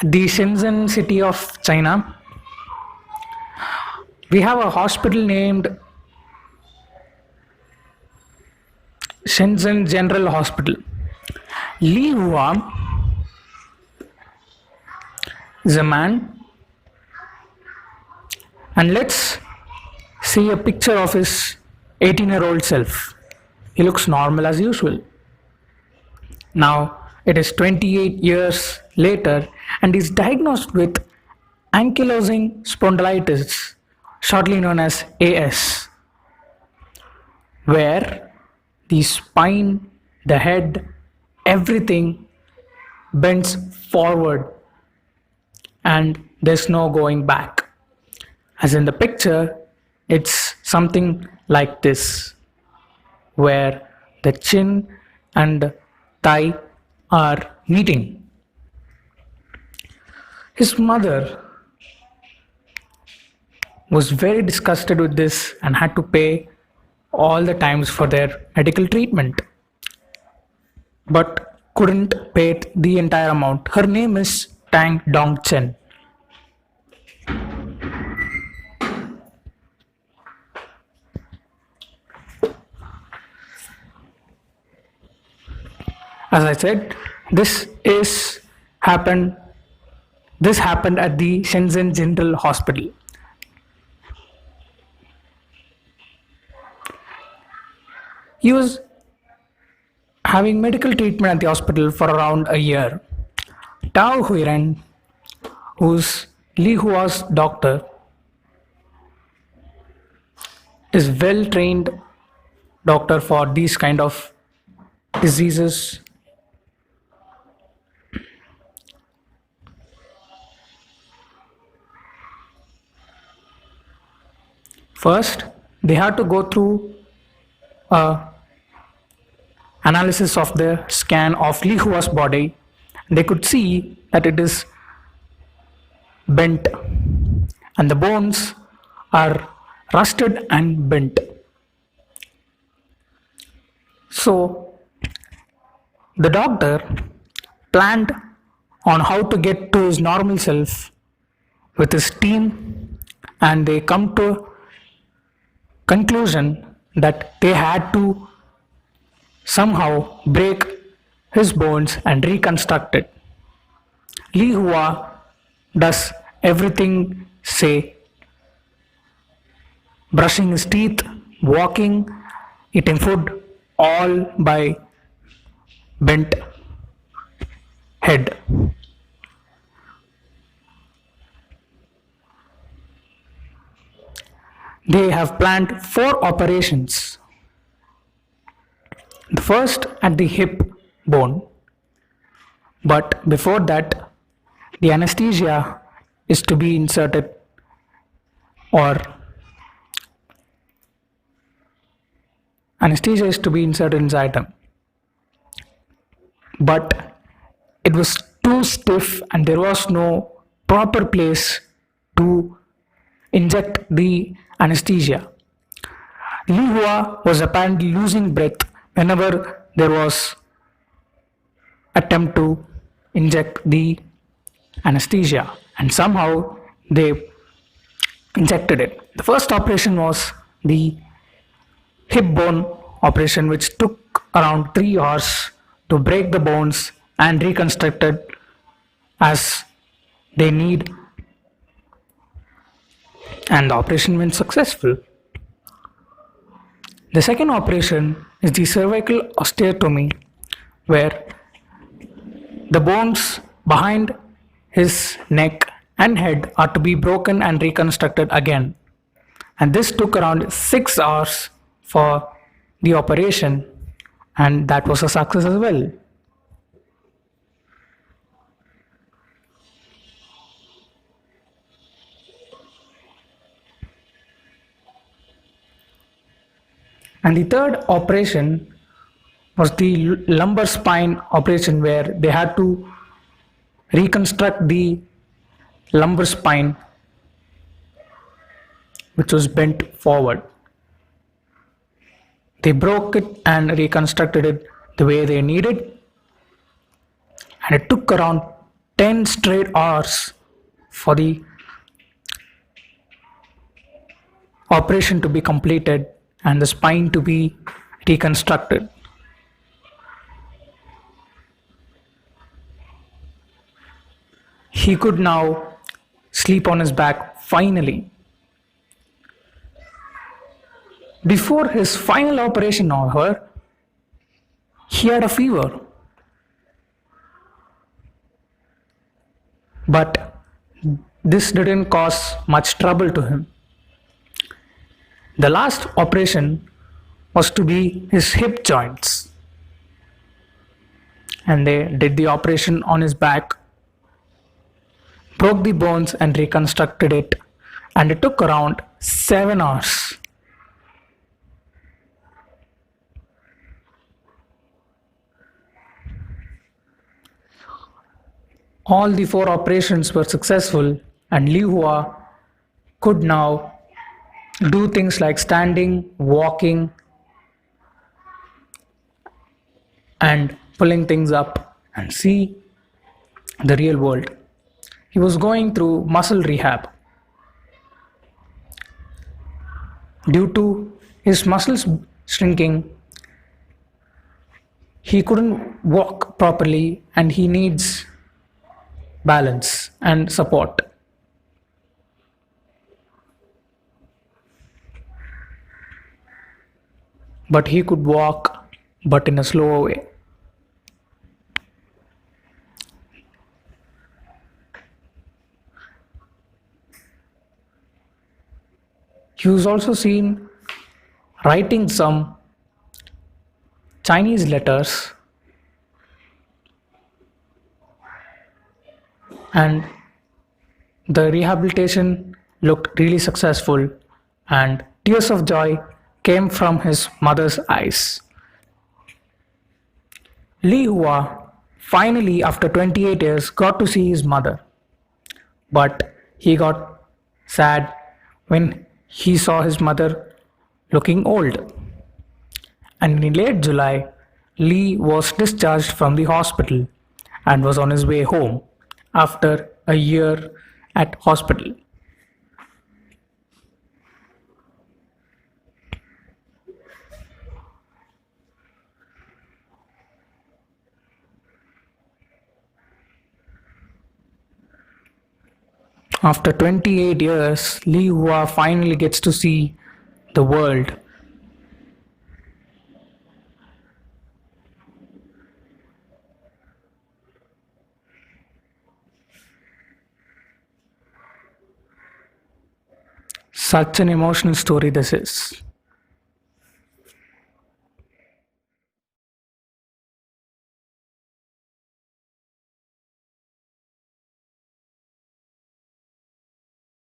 The Shenzhen city of China, we have a hospital named Shenzhen General Hospital. Li Hua is a man, and let's see a picture of his 18-year-old self. He looks normal as usual. Now it is 28 years later, and he's diagnosed with ankylosing spondylitis, shortly known as AS, where the spine, the head, everything bends forward and there's no going back. As in the picture, it's something like this, where the chin and thigh are meeting. His mother was very disgusted with this and had to pay all the times for their medical treatment, but couldn't pay the entire amount. Her name is Tang Dong Chen. As I said, this happened at the Shenzhen General Hospital. He was having medical treatment at the hospital for around a year. Tao Huiren, who's Li Hua's doctor, is well trained doctor for these kind of diseases. First, they had to go through a analysis of the scan of Li Hua's body. They could see that it is bent and the bones are rusted and bent. So the doctor planned on how to get to his normal self with his team, and they come to conclusion that they had to somehow break his bones and reconstruct it. Li Hua does everything, say brushing his teeth, walking, eating food, all by bent head. They have planned 4 operations. The first at the hip bone, but before that, the anesthesia is to be inserted, or anesthesia is to be inserted inside them. But it was too stiff and there was no proper place to inject the anesthesia. Li Hua was apparently losing breath whenever there was attempt to inject the anesthesia, and somehow they injected it. The first operation was the hip bone operation, which took around 3 hours to break the bones and reconstruct it as they need, and the operation went successful. The second operation is the cervical osteotomy, where the bones behind his neck and head are to be broken and reconstructed again, and this took around 6 hours for the operation, and that was a success as well. And the third operation was the lumbar spine operation, where they had to reconstruct the lumbar spine, which was bent forward. They broke it and reconstructed it the way they needed, and it took around 10 straight hours for the operation to be completed and the spine to be reconstructed. He could now sleep on his back finally. Before his final operation, however, he had a fever. But this didn't cause much trouble to him. The last operation was to be his hip joints. And they did the operation on his back, broke the bones and reconstructed it, and it took around 7 hours. All the 4 operations were successful, and Li Hua could now do things like standing, walking, and pulling things up and see the real world. He was going through muscle rehab. Due to his muscles shrinking, he couldn't walk properly and he needs balance and support. But he could walk, but in a slower way. He was also seen writing some Chinese letters, and the rehabilitation looked really successful, and tears of joy came from his mother's eyes. Li Hua finally, after 28 years, got to see his mother, but he got sad when he saw his mother looking old. And in late July, Lee was discharged from the hospital and was on his way home after a year at hospital. After 28 years, Li Hua finally gets to see the world. Such an emotional story this is.